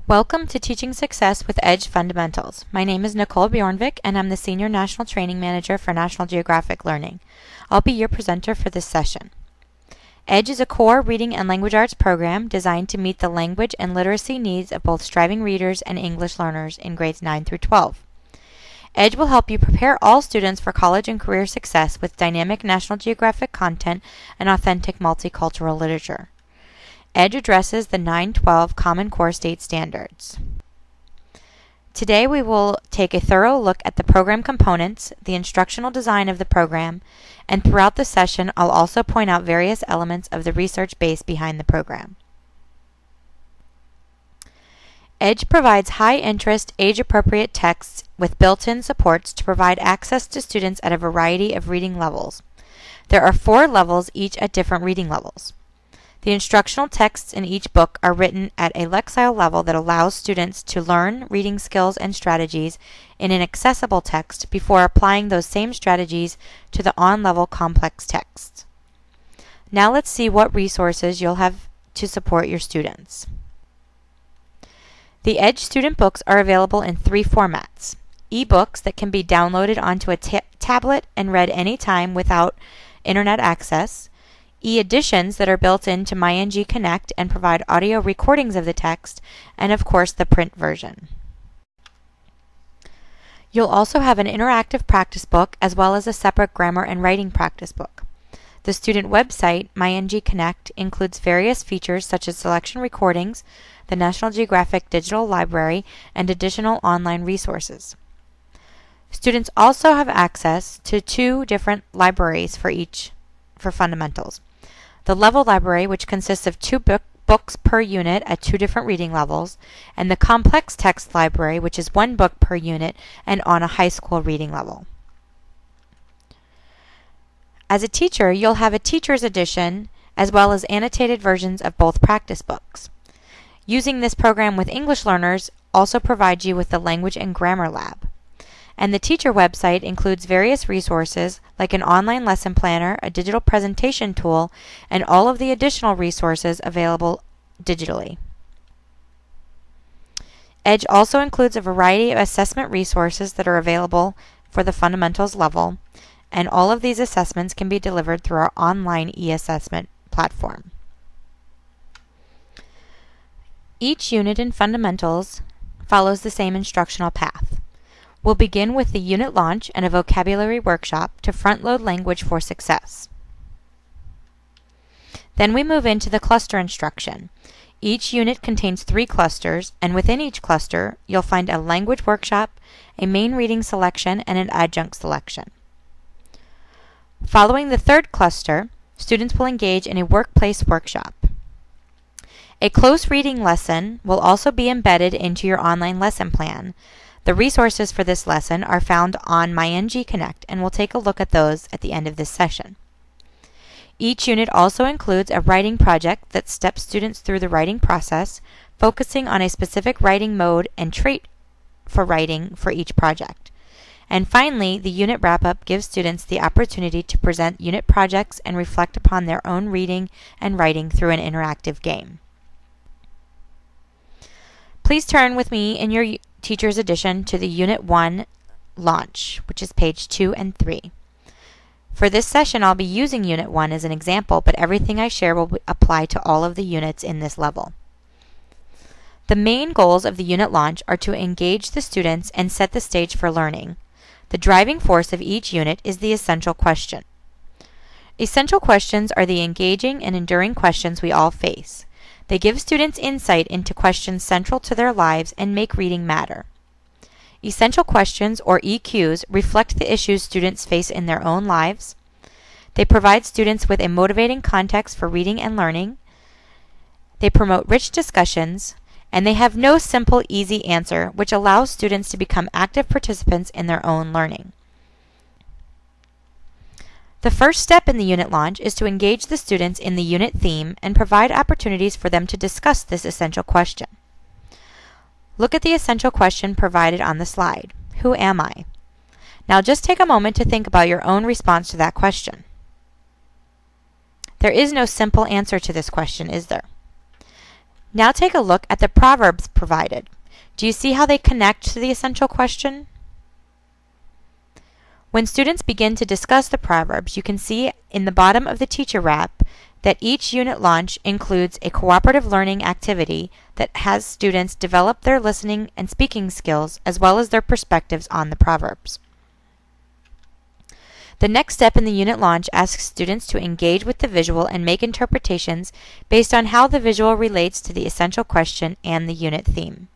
Welcome to Teaching Success with EDGE Fundamentals. My name is Nicole Bjornvik, and I'm the Senior National Training Manager for National Geographic Learning. I'll be your presenter for this session. EDGE is a core reading and language arts program designed to meet the language and literacy needs of both striving readers and English learners in grades 9 through 12. EDGE will help you prepare all students for college and career success with dynamic National Geographic content and authentic multicultural literature. EDGE addresses the 9-12 Common Core State Standards. Today we will take a thorough look at the program components, the instructional design of the program, and throughout the session I'll also point out various elements of the research base behind the program. EDGE provides high-interest, age-appropriate texts with built-in supports to provide access to students at a variety of reading levels. There are 4 levels, each at different reading levels. The instructional texts in each book are written at a Lexile level that allows students to learn reading skills and strategies in an accessible text before applying those same strategies to the on-level complex text. Now let's see what resources you'll have to support your students. The EDGE student books are available in 3 formats: e-books that can be downloaded onto a tablet and read anytime without internet access, e-editions that are built into MyNG Connect and provide audio recordings of the text, and of course the print version. You'll also have an interactive practice book as well as a separate grammar and writing practice book. The student website, MyNG Connect, includes various features such as selection recordings, the National Geographic Digital Library, and additional online resources. Students also have access to 2 different libraries for fundamentals. The Level Library, which consists of 2 books per unit at 2 different reading levels, and the Complex Text Library, which is 1 book per unit and on a high school reading level. As a teacher, you'll have a teacher's edition as well as annotated versions of both practice books. Using this program with English learners also provides you with the Language and Grammar Lab. And the teacher website includes various resources like an online lesson planner, a digital presentation tool, and all of the additional resources available digitally. EDGE also includes a variety of assessment resources that are available for the fundamentals level, and all of these assessments can be delivered through our online e-assessment platform. Each unit in fundamentals follows the same instructional path. We'll begin with the unit launch and a vocabulary workshop to front-load language for success. Then we move into the cluster instruction. Each unit contains 3 clusters, and within each cluster you'll find a language workshop, a main reading selection, and an adjunct selection. Following the 3rd cluster, students will engage in a workplace workshop. A close reading lesson will also be embedded into your online lesson plan. The resources for this lesson are found on MyNG Connect, and we'll take a look at those at the end of this session. Each unit also includes a writing project that steps students through the writing process, focusing on a specific writing mode and trait for writing for each project. And finally, the unit wrap-up gives students the opportunity to present unit projects and reflect upon their own reading and writing through an interactive game. Please turn with me in your Teacher's Edition to the Unit 1 launch, which is page 2 and 3. For this session, I'll be using Unit 1 as an example, but everything I share will apply to all of the units in this level. The main goals of the unit launch are to engage the students and set the stage for learning. The driving force of each unit is the essential question. Essential questions are the engaging and enduring questions we all face. They give students insight into questions central to their lives and make reading matter. Essential questions, or EQs, reflect the issues students face in their own lives. They provide students with a motivating context for reading and learning. They promote rich discussions, and they have no simple, easy answer, which allows students to become active participants in their own learning. The first step in the unit launch is to engage the students in the unit theme and provide opportunities for them to discuss this essential question. Look at the essential question provided on the slide. Who am I? Now just take a moment to think about your own response to that question. There is no simple answer to this question, is there? Now take a look at the proverbs provided. Do you see how they connect to the essential question? When students begin to discuss the proverbs, you can see in the bottom of the teacher wrap that each unit launch includes a cooperative learning activity that has students develop their listening and speaking skills as well as their perspectives on the proverbs. The next step in the unit launch asks students to engage with the visual and make interpretations based on how the visual relates to the essential question and the unit theme.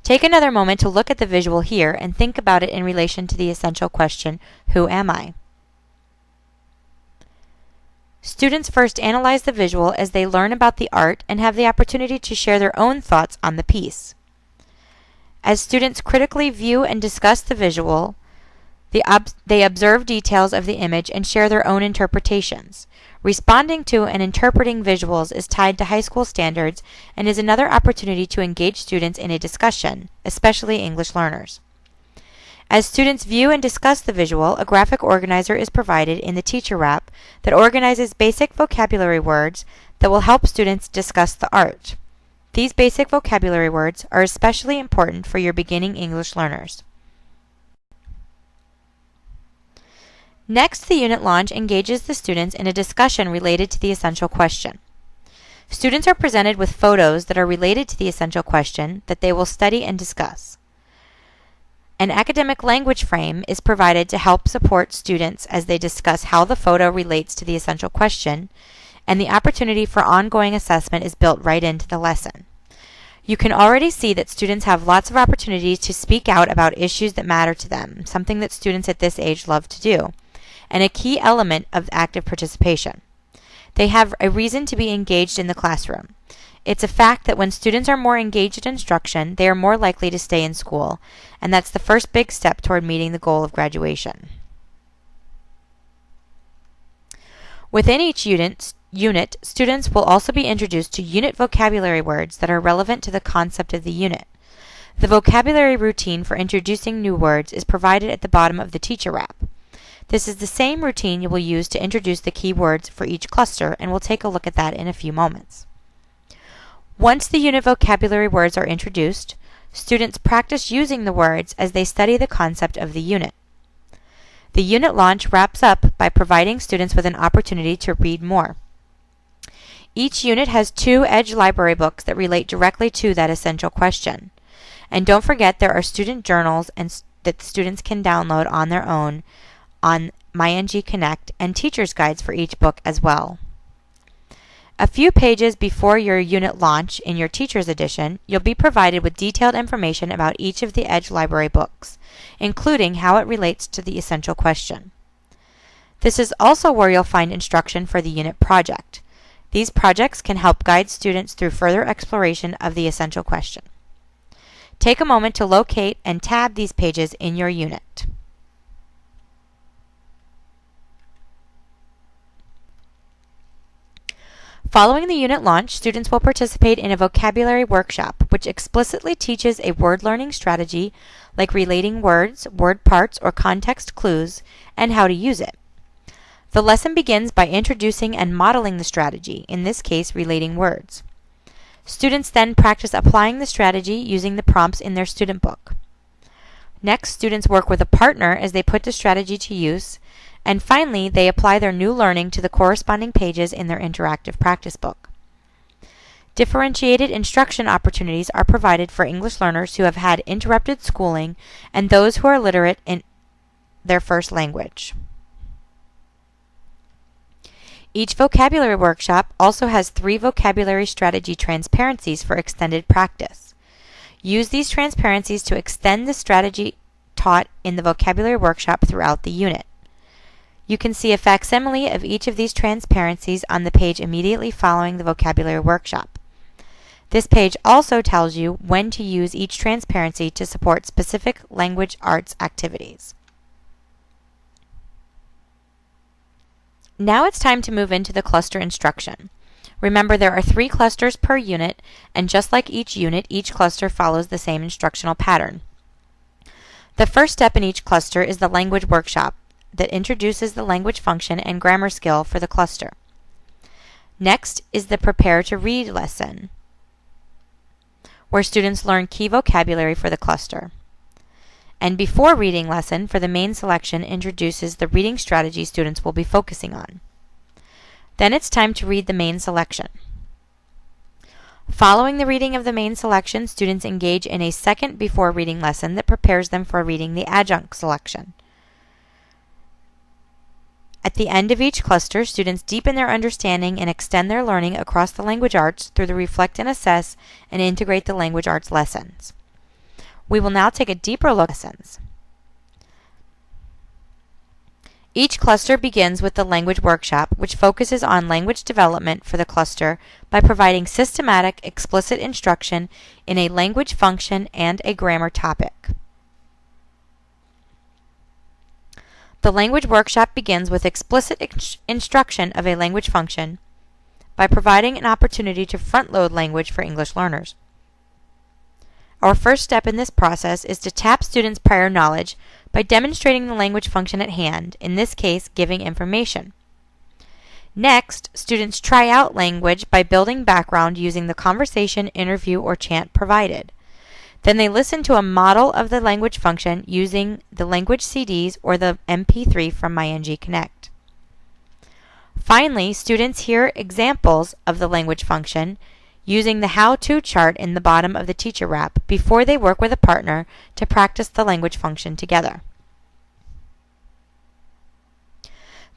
Take another moment to look at the visual here and think about it in relation to the essential question, who am I? Students first analyze the visual as they learn about the art and have the opportunity to share their own thoughts on the piece. As students critically view and discuss the visual, they observe details of the image and share their own interpretations. Responding to and interpreting visuals is tied to high school standards and is another opportunity to engage students in a discussion, especially English learners. As students view and discuss the visual, a graphic organizer is provided in the teacher wrap that organizes basic vocabulary words that will help students discuss the art. These basic vocabulary words are especially important for your beginning English learners. Next, the unit launch engages the students in a discussion related to the essential question. Students are presented with photos that are related to the essential question that they will study and discuss. An academic language frame is provided to help support students as they discuss how the photo relates to the essential question, and the opportunity for ongoing assessment is built right into the lesson. You can already see that students have lots of opportunities to speak out about issues that matter to them, something that students at this age love to do, and a key element of active participation. They have a reason to be engaged in the classroom. It's a fact that when students are more engaged in instruction, they are more likely to stay in school, and that's the first big step toward meeting the goal of graduation. Within each unit, students will also be introduced to unit vocabulary words that are relevant to the concept of the unit. The vocabulary routine for introducing new words is provided at the bottom of the teacher wrap. This is the same routine you will use to introduce the key words for each cluster, and we'll take a look at that in a few moments. Once the unit vocabulary words are introduced, students practice using the words as they study the concept of the unit. The unit launch wraps up by providing students with an opportunity to read more. Each unit has 2 Edge library books that relate directly to that essential question. And don't forget there are student journals that students can download on their own on MyNG Connect, and teacher's guides for each book as well. A few pages before your unit launch in your teacher's edition, you'll be provided with detailed information about each of the Edge library books, including how it relates to the essential question. This is also where you'll find instruction for the unit project. These projects can help guide students through further exploration of the essential question. Take a moment to locate and tab these pages in your unit. Following the unit launch, students will participate in a vocabulary workshop, which explicitly teaches a word learning strategy like relating words, word parts, or context clues, and how to use it. The lesson begins by introducing and modeling the strategy, in this case relating words. Students then practice applying the strategy using the prompts in their student book. Next, students work with a partner as they put the strategy to use, and finally, they apply their new learning to the corresponding pages in their interactive practice book. Differentiated instruction opportunities are provided for English learners who have had interrupted schooling and those who are literate in their first language. Each vocabulary workshop also has 3 vocabulary strategy transparencies for extended practice. Use these transparencies to extend the strategy taught in the vocabulary workshop throughout the unit. You can see a facsimile of each of these transparencies on the page immediately following the vocabulary workshop. This page also tells you when to use each transparency to support specific language arts activities. Now it's time to move into the cluster instruction. Remember, there are 3 clusters per unit, and just like each unit, each cluster follows the same instructional pattern. The first step in each cluster is the language workshop that introduces the language function and grammar skill for the cluster. Next is the Prepare to Read lesson, where students learn key vocabulary for the cluster. And Before Reading lesson for the main selection introduces the reading strategy students will be focusing on. Then it's time to read the main selection. Following the reading of the main selection, students engage in a second Before Reading lesson that prepares them for reading the adjunct selection. At the end of each cluster, students deepen their understanding and extend their learning across the language arts through the Reflect and Assess and Integrate the Language Arts lessons. We will now take a deeper look at lessons. Each cluster begins with the language workshop, which focuses on language development for the cluster by providing systematic, explicit instruction in a language function and a grammar topic. The language workshop begins with explicit instruction of a language function by providing an opportunity to front-load language for English learners. Our first step in this process is to tap students' prior knowledge by demonstrating the language function at hand, in this case, giving information. Next, students try out language by building background using the conversation, interview, or chant provided. Then they listen to a model of the language function using the language CDs or the MP3 from MyNG Connect. Finally, students hear examples of the language function using the how-to chart in the bottom of the teacher wrap before they work with a partner to practice the language function together.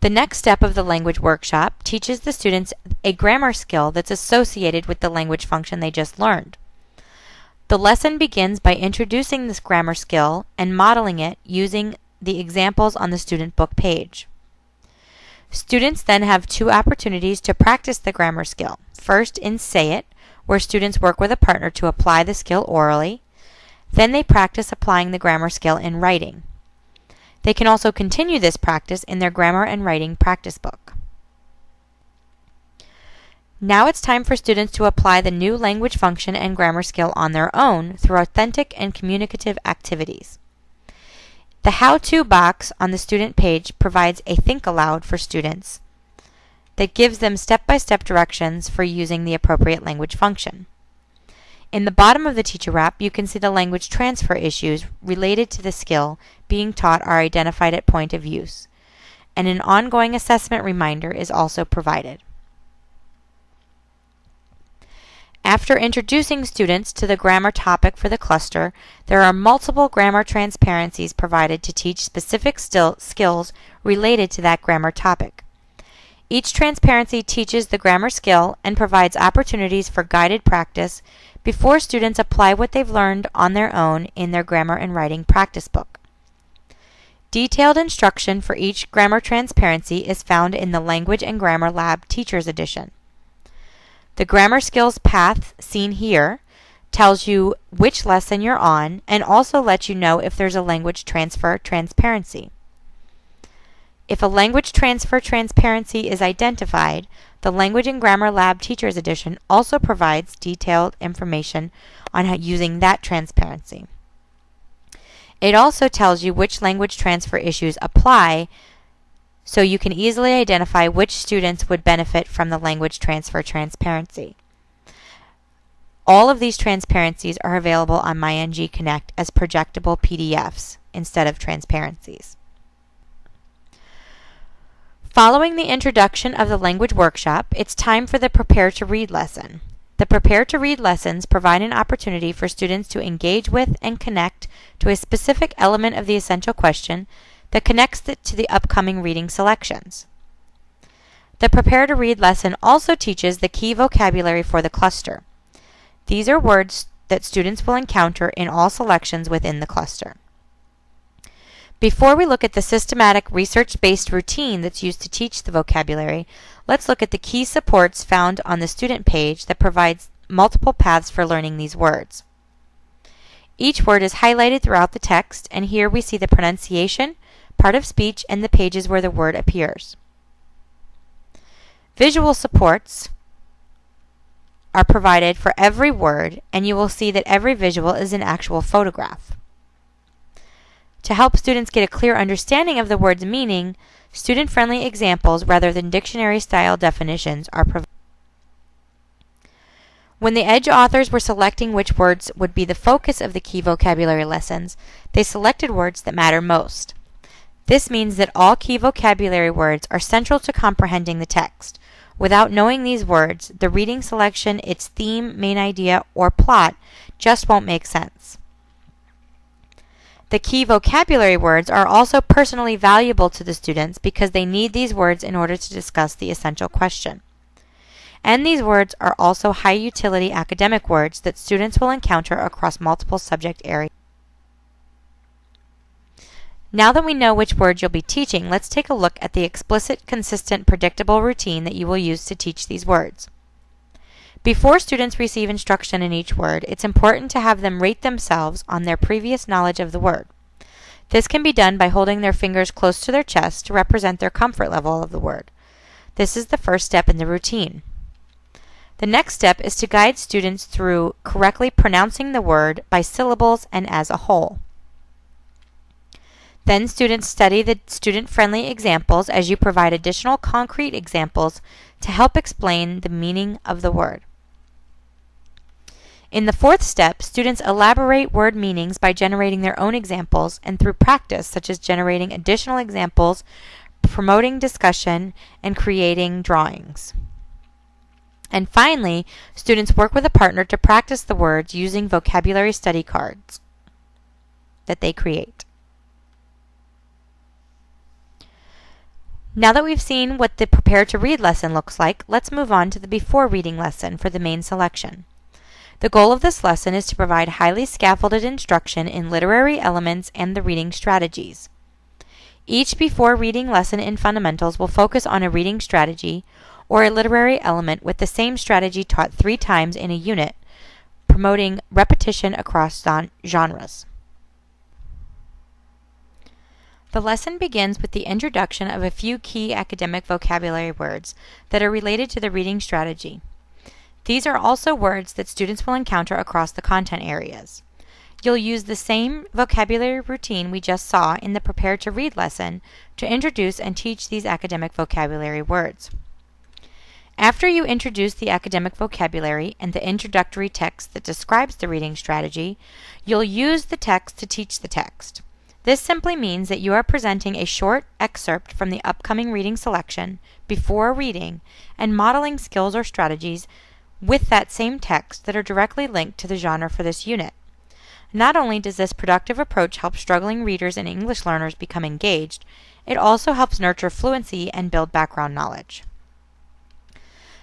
The next step of the language workshop teaches the students a grammar skill that's associated with the language function they just learned. The lesson begins by introducing this grammar skill and modeling it using the examples on the student book page. Students then have two opportunities to practice the grammar skill. First, in Say It, where students work with a partner to apply the skill orally. Then they practice applying the grammar skill in writing. They can also continue this practice in their grammar and writing practice book. Now it's time for students to apply the new language function and grammar skill on their own through authentic and communicative activities. The How-To box on the student page provides a think aloud for students that gives them step-by-step directions for using the appropriate language function. In the bottom of the teacher wrap, you can see the language transfer issues related to the skill being taught are identified at point of use, and an ongoing assessment reminder is also provided. After introducing students to the grammar topic for the cluster, there are multiple grammar transparencies provided to teach specific skills related to that grammar topic. Each transparency teaches the grammar skill and provides opportunities for guided practice before students apply what they've learned on their own in their grammar and writing practice book. Detailed instruction for each grammar transparency is found in the Language and Grammar Lab Teacher's Edition. The grammar skills path, seen here, tells you which lesson you're on and also lets you know if there's a language transfer transparency. If a language transfer transparency is identified, the Language and Grammar Lab Teacher's Edition also provides detailed information on how using that transparency. It also tells you which language transfer issues apply, so you can easily identify which students would benefit from the language transfer transparency. All of these transparencies are available on MyNG Connect as projectable PDFs instead of transparencies. Following the introduction of the language workshop, it's time for the Prepare to Read lesson. The Prepare to Read lessons provide an opportunity for students to engage with and connect to a specific element of the essential question that connects it to the upcoming reading selections. The Prepare to Read lesson also teaches the key vocabulary for the cluster. These are words that students will encounter in all selections within the cluster. Before we look at the systematic research-based routine that's used to teach the vocabulary, let's look at the key supports found on the student page that provides multiple paths for learning these words. Each word is highlighted throughout the text, and here we see the pronunciation, part of speech, and the pages where the word appears. Visual supports are provided for every word, and you will see that every visual is an actual photograph. To help students get a clear understanding of the word's meaning, student-friendly examples rather than dictionary-style definitions are provided. When the EDGE authors were selecting which words would be the focus of the key vocabulary lessons, they selected words that matter most. This means that all key vocabulary words are central to comprehending the text. Without knowing these words, the reading selection, its theme, main idea, or plot just won't make sense. The key vocabulary words are also personally valuable to the students because they need these words in order to discuss the essential question. And these words are also high-utility academic words that students will encounter across multiple subject areas. Now that we know which words you'll be teaching, let's take a look at the explicit, consistent, predictable routine that you will use to teach these words. Before students receive instruction in each word, it's important to have them rate themselves on their previous knowledge of the word. This can be done by holding their fingers close to their chest to represent their comfort level of the word. This is the first step in the routine. The next step is to guide students through correctly pronouncing the word by syllables and as a whole. Then students study the student-friendly examples as you provide additional concrete examples to help explain the meaning of the word. In the fourth step, students elaborate word meanings by generating their own examples and through practice, such as generating additional examples, promoting discussion, and creating drawings. And finally, students work with a partner to practice the words using vocabulary study cards that they create. Now that we've seen what the Prepare to Read lesson looks like, let's move on to the Before Reading lesson for the main selection. The goal of this lesson is to provide highly scaffolded instruction in literary elements and the reading strategies. Each Before Reading lesson in Fundamentals will focus on a reading strategy or a literary element with the same strategy taught 3 times in a unit, promoting repetition across genres. The lesson begins with the introduction of a few key academic vocabulary words that are related to the reading strategy. These are also words that students will encounter across the content areas. You'll use the same vocabulary routine we just saw in the Prepare to Read lesson to introduce and teach these academic vocabulary words. After you introduce the academic vocabulary and the introductory text that describes the reading strategy, you'll use the text to teach the text. This simply means that you are presenting a short excerpt from the upcoming reading selection before reading and modeling skills or strategies with that same text that are directly linked to the genre for this unit. Not only does this productive approach help struggling readers and English learners become engaged, it also helps nurture fluency and build background knowledge.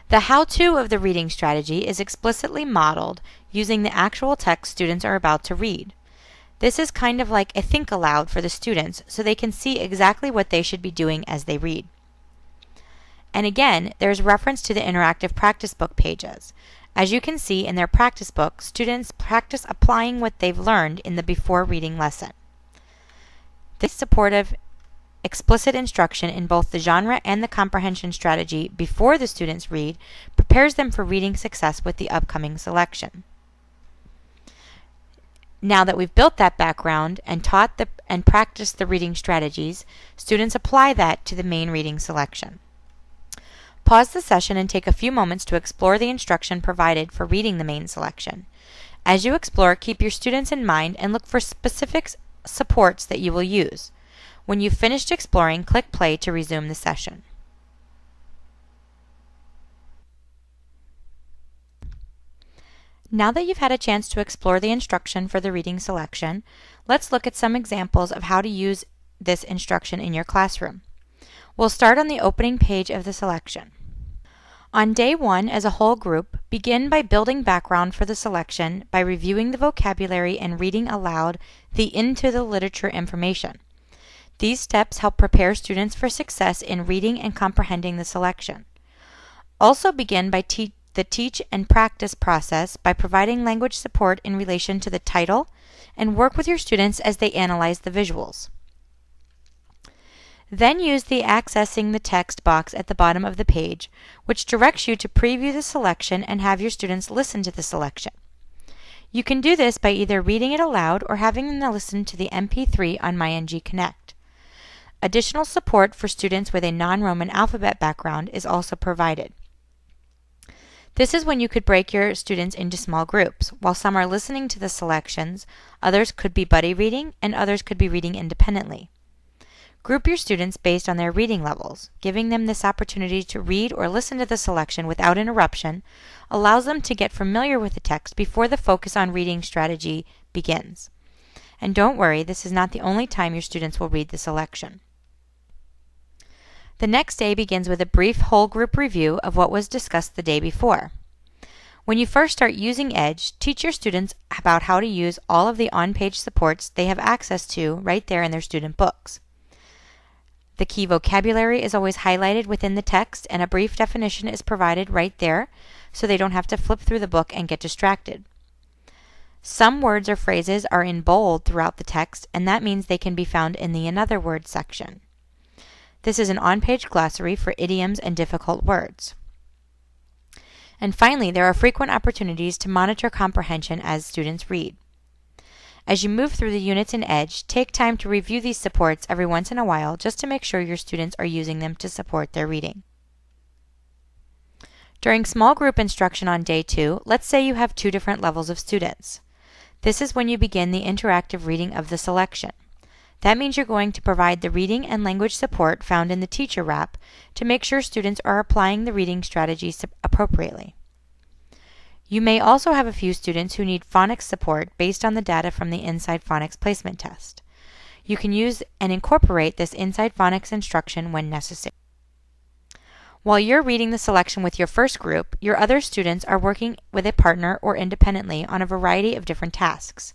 The how-to of the reading strategy is explicitly modeled using the actual text students are about to read. This is kind of like a think aloud for the students so they can see exactly what they should be doing as they read. And again, there's reference to the interactive practice book pages. As you can see in their practice book, students practice applying what they've learned in the Before Reading lesson. This supportive explicit instruction in both the genre and the comprehension strategy before the students read prepares them for reading success with the upcoming selection. Now that we've built that background and taught and practiced the reading strategies, students apply that to the main reading selection. Pause the session and take a few moments to explore the instruction provided for reading the main selection. As you explore, keep your students in mind and look for specific supports that you will use. When you've finished exploring, click play to resume the session. Now that you've had a chance to explore the instruction for the reading selection, let's look at some examples of how to use this instruction in your classroom. We'll start on the opening page of the selection. On day 1, as a whole group, begin by building background for the selection by reviewing the vocabulary and reading aloud the into the literature information. These steps help prepare students for success in reading and comprehending the selection. Also begin by the teach and practice process by providing language support in relation to the title and work with your students as they analyze the visuals. Then use the Accessing the Text box at the bottom of the page, which directs you to preview the selection and have your students listen to the selection. You can do this by either reading it aloud or having them listen to the MP3 on MyNG Connect. Additional support for students with a non-Roman alphabet background is also provided. This is when you could break your students into small groups. While some are listening to the selections, others could be buddy reading and others could be reading independently. Group your students based on their reading levels. Giving them this opportunity to read or listen to the selection without interruption allows them to get familiar with the text before the focus on reading strategy begins. And don't worry, this is not the only time your students will read the selection. The next day begins with a brief whole group review of what was discussed the day before. When you first start using Edge, teach your students about how to use all of the on-page supports they have access to right there in their student books. The key vocabulary is always highlighted within the text, and a brief definition is provided right there so they don't have to flip through the book and get distracted. Some words or phrases are in bold throughout the text, and that means they can be found in the Another Word section. This is an on-page glossary for idioms and difficult words. And finally, there are frequent opportunities to monitor comprehension as students read. As you move through the units in Edge, take time to review these supports every once in a while just to make sure your students are using them to support their reading. During small group instruction on day 2, let's say you have 2 different levels of students. This is when you begin the interactive reading of the selection. That means you're going to provide the reading and language support found in the teacher wrap to make sure students are applying the reading strategies appropriately. You may also have a few students who need phonics support based on the data from the Inside Phonics placement test. You can use and incorporate this Inside Phonics instruction when necessary. While you're reading the selection with your first group, your other students are working with a partner or independently on a variety of different tasks.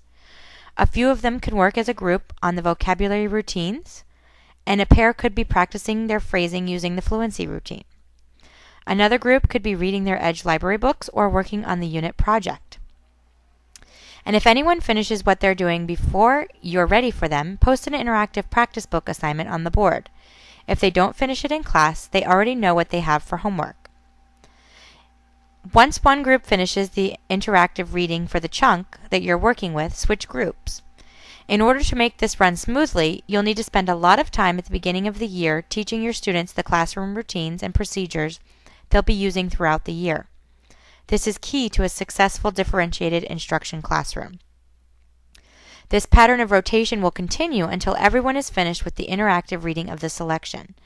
A few of them can work as a group on the vocabulary routines, and a pair could be practicing their phrasing using the fluency routine. Another group could be reading their Edge library books or working on the unit project. And if anyone finishes what they're doing before you're ready for them, post an interactive practice book assignment on the board. If they don't finish it in class, they already know what they have for homework. Once one group finishes the interactive reading for the chunk that you're working with, switch groups. In order to make this run smoothly, you'll need to spend a lot of time at the beginning of the year teaching your students the classroom routines and procedures they'll be using throughout the year. This is key to a successful differentiated instruction classroom. This pattern of rotation will continue until everyone is finished with the interactive reading of the selection.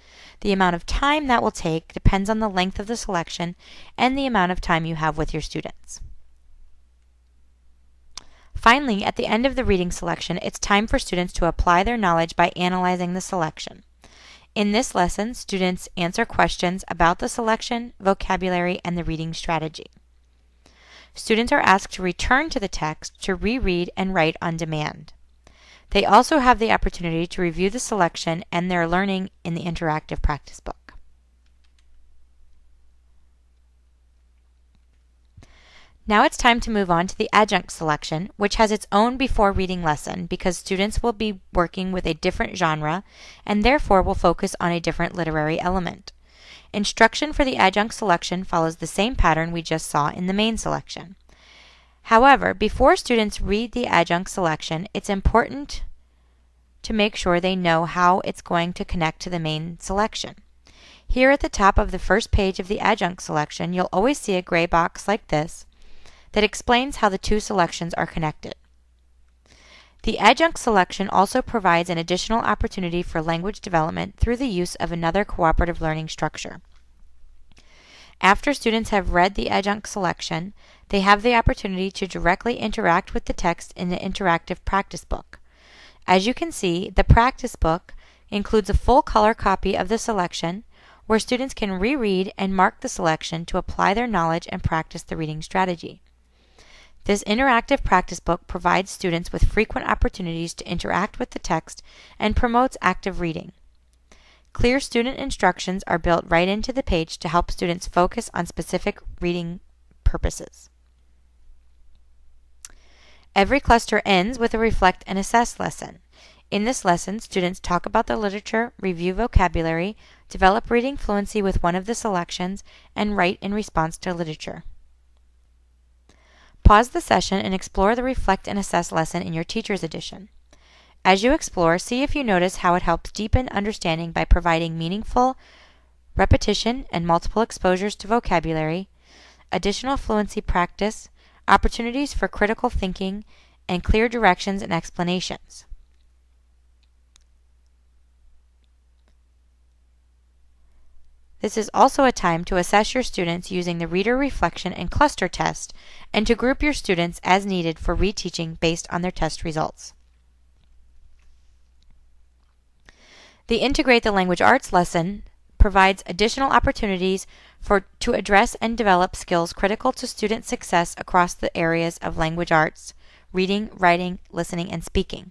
The amount of time that will take depends on the length of the selection and the amount of time you have with your students. Finally, at the end of the reading selection, it's time for students to apply their knowledge by analyzing the selection. In this lesson, students answer questions about the selection, vocabulary, and the reading strategy. Students are asked to return to the text to reread and write on demand. They also have the opportunity to review the selection and their learning in the interactive practice book. Now it's time to move on to the adjunct selection, which has its own before reading lesson because students will be working with a different genre and therefore will focus on a different literary element. Instruction for the adjunct selection follows the same pattern we just saw in the main selection. However, before students read the adjunct selection, it's important to make sure they know how it's going to connect to the main selection. Here at the top of the first page of the adjunct selection, you'll always see a gray box like this that explains how the 2 selections are connected. The adjunct selection also provides an additional opportunity for language development through the use of another cooperative learning structure. After students have read the adjunct selection, they have the opportunity to directly interact with the text in the interactive practice book. As you can see, the practice book includes a full color copy of the selection where students can reread and mark the selection to apply their knowledge and practice the reading strategy. This interactive practice book provides students with frequent opportunities to interact with the text and promotes active reading. Clear student instructions are built right into the page to help students focus on specific reading purposes. Every cluster ends with a reflect and assess lesson. In this lesson, students talk about the literature, review vocabulary, develop reading fluency with one of the selections, and write in response to literature. Pause the session and explore the Reflect and Assess lesson in your Teacher's Edition. As you explore, see if you notice how it helps deepen understanding by providing meaningful repetition and multiple exposures to vocabulary, additional fluency practice, opportunities for critical thinking, and clear directions and explanations. This is also a time to assess your students using the reader reflection and cluster test, and to group your students as needed for reteaching based on their test results. The Integrate the Language Arts lesson provides additional opportunities to address and develop skills critical to student success across the areas of language arts: reading, writing, listening, and speaking.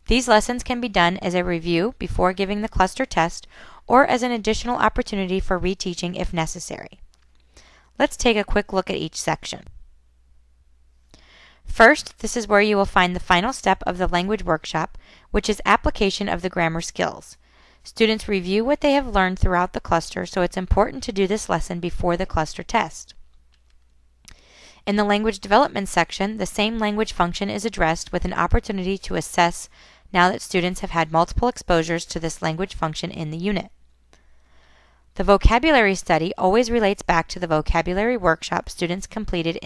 These lessons can be done as a review before giving the cluster test, or as an additional opportunity for reteaching if necessary. Let's take a quick look at each section. First, this is where you will find the final step of the language workshop, which is application of the grammar skills. Students review what they have learned throughout the cluster, so it's important to do this lesson before the cluster test. In the language development section, the same language function is addressed with an opportunity to assess now that students have had multiple exposures to this language function in the unit. The vocabulary study always relates back to the vocabulary workshop students completed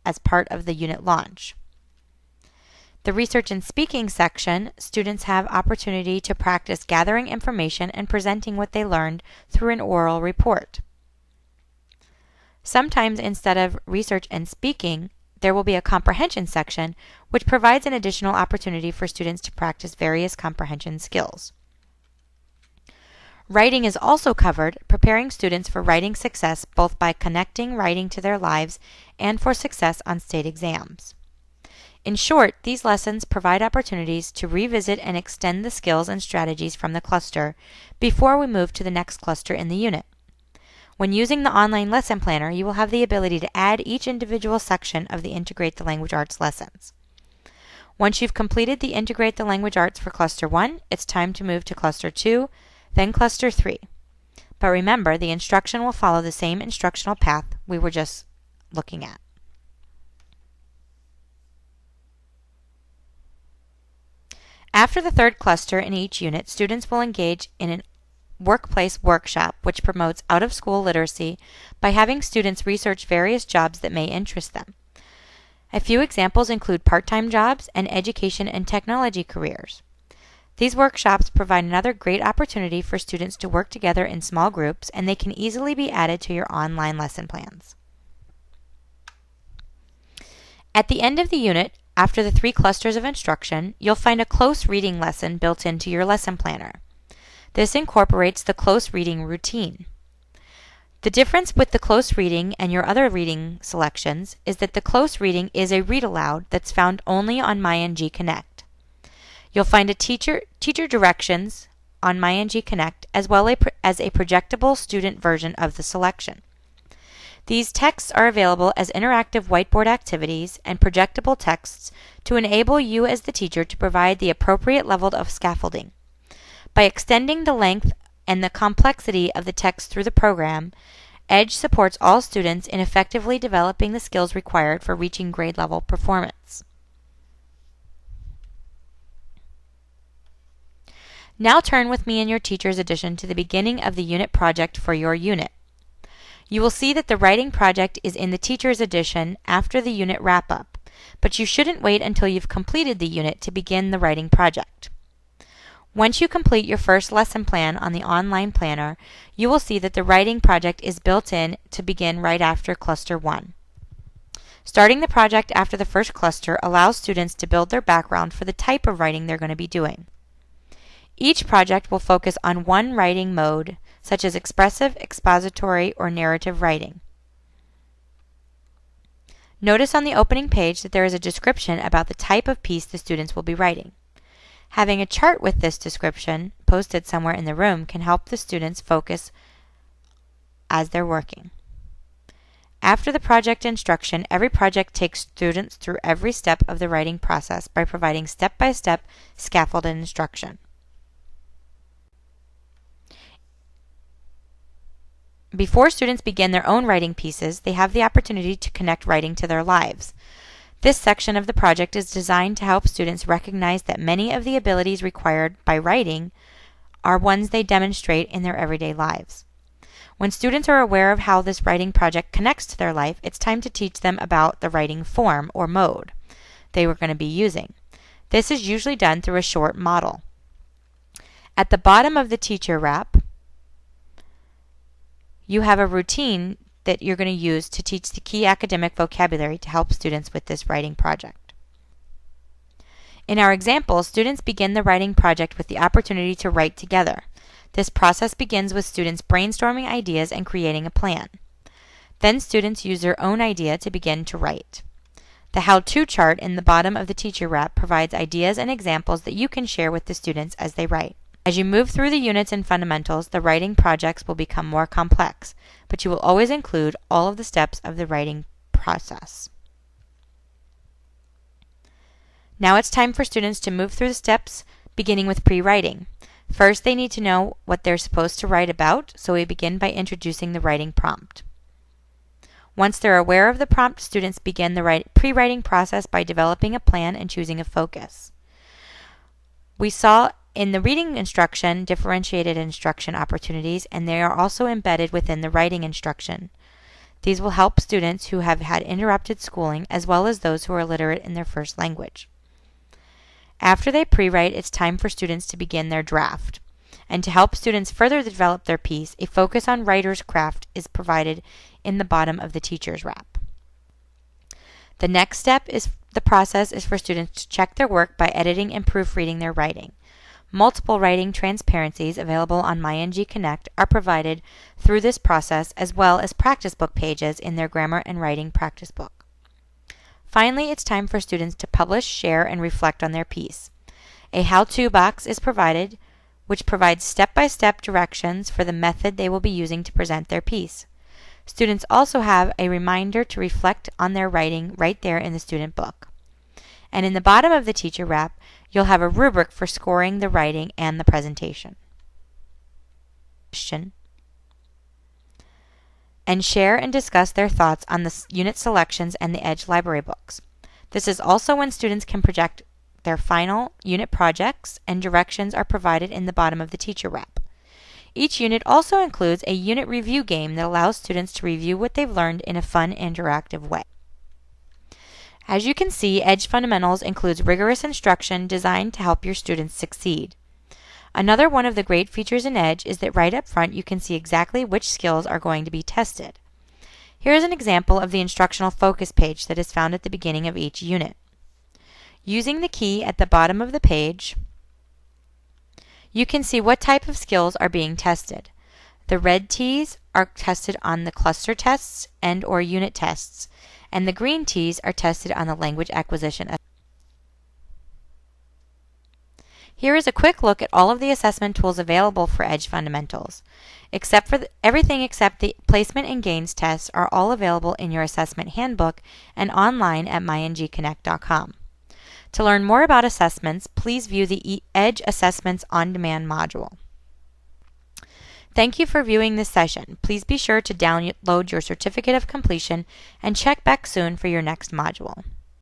as part of the unit launch. The research and speaking section, students have opportunity to practice gathering information and presenting what they learned through an oral report. Sometimes instead of research and speaking, there will be a comprehension section, which provides an additional opportunity for students to practice various comprehension skills. Writing is also covered, preparing students for writing success both by connecting writing to their lives and for success on state exams. In short, these lessons provide opportunities to revisit and extend the skills and strategies from the cluster before we move to the next cluster in the unit. When using the online lesson planner, you will have the ability to add each individual section of the Integrate the Language Arts lessons. Once you've completed the Integrate the Language Arts for Cluster 1, it's time to move to Cluster 2, then Cluster 3. But remember, the instruction will follow the same instructional path we were just looking at. After the third cluster in each unit, students will engage in a workplace workshop, which promotes out-of-school literacy by having students research various jobs that may interest them. A few examples include part-time jobs and education and technology careers. These workshops provide another great opportunity for students to work together in small groups, and they can easily be added to your online lesson plans. At the end of the unit, after the 3 clusters of instruction, you'll find a close reading lesson built into your lesson planner. This incorporates the close reading routine. The difference with the close reading and your other reading selections is that the close reading is a read aloud that's found only on MyNG Connect. You'll find a teacher directions on MyNG Connect as well as a projectable student version of the selection. These texts are available as interactive whiteboard activities and projectable texts to enable you as the teacher to provide the appropriate level of scaffolding. By extending the length and the complexity of the text through the program, EDGE supports all students in effectively developing the skills required for reaching grade level performance. Now turn with me in your Teacher's Edition to the beginning of the unit project for your unit. You will see that the writing project is in the Teacher's Edition after the unit wrap-up, but you shouldn't wait until you've completed the unit to begin the writing project. Once you complete your first lesson plan on the online planner, you will see that the writing project is built in to begin right after Cluster 1. Starting the project after the first cluster allows students to build their background for the type of writing they're going to be doing. Each project will focus on one writing mode, such as expressive, expository, or narrative writing. Notice on the opening page that there is a description about the type of piece the students will be writing. Having a chart with this description posted somewhere in the room can help the students focus as they're working. After the project instruction, every project takes students through every step of the writing process by providing step-by-step scaffolded instruction. Before students begin their own writing pieces, they have the opportunity to connect writing to their lives. This section of the project is designed to help students recognize that many of the abilities required by writing are ones they demonstrate in their everyday lives. When students are aware of how this writing project connects to their life, it's time to teach them about the writing form or mode they were going to be using. This is usually done through a short model. At the bottom of the teacher wrap, you have a routine that you're going to use to teach the key academic vocabulary to help students with this writing project. In our example, students begin the writing project with the opportunity to write together. This process begins with students brainstorming ideas and creating a plan. Then students use their own idea to begin to write. The how-to chart in the bottom of the teacher wrap provides ideas and examples that you can share with the students as they write. As you move through the units and fundamentals, the writing projects will become more complex, but you will always include all of the steps of the writing process. Now it's time for students to move through the steps, beginning with pre-writing. First, they need to know what they're supposed to write about, so we begin by introducing the writing prompt. Once they're aware of the prompt, students begin the pre-writing process by developing a plan and choosing a focus. We saw in the reading instruction differentiated instruction opportunities, and they are also embedded within the writing instruction. These will help students who have had interrupted schooling as well as those who are literate in their first language. After they pre-write, it's time for students to begin their draft. And to help students further develop their piece, a focus on writer's craft is provided in the bottom of the teacher's wrap. The next step is the process is for students to check their work by editing and proofreading their writing. Multiple writing transparencies available on MyNG Connect are provided through this process, as well as practice book pages in their grammar and writing practice book. Finally, it's time for students to publish, share, and reflect on their piece. A how-to box is provided, which provides step-by-step directions for the method they will be using to present their piece. Students also have a reminder to reflect on their writing right there in the student book. And in the bottom of the teacher wrap, you'll have a rubric for scoring the writing and the presentation. And share and discuss their thoughts on the unit selections and the EDGE library books. This is also when students can project their final unit projects, and directions are provided in the bottom of the teacher wrap. Each unit also includes a unit review game that allows students to review what they've learned in a fun, interactive way. As you can see, EDGE Fundamentals includes rigorous instruction designed to help your students succeed. Another one of the great features in EDGE is that right up front you can see exactly which skills are going to be tested. Here is an example of the instructional focus page that is found at the beginning of each unit. Using the key at the bottom of the page, you can see what type of skills are being tested. The red T's are tested on the cluster tests and/or unit tests, and the green T's are tested on the language acquisition. Here is a quick look at all of the assessment tools available for EDGE Fundamentals. Everything except the placement and gains tests are all available in your assessment handbook and online at myngconnect.com. To learn more about assessments, please view the EDGE Assessments On Demand module. Thank you for viewing this session. Please be sure to download your certificate of completion and check back soon for your next module.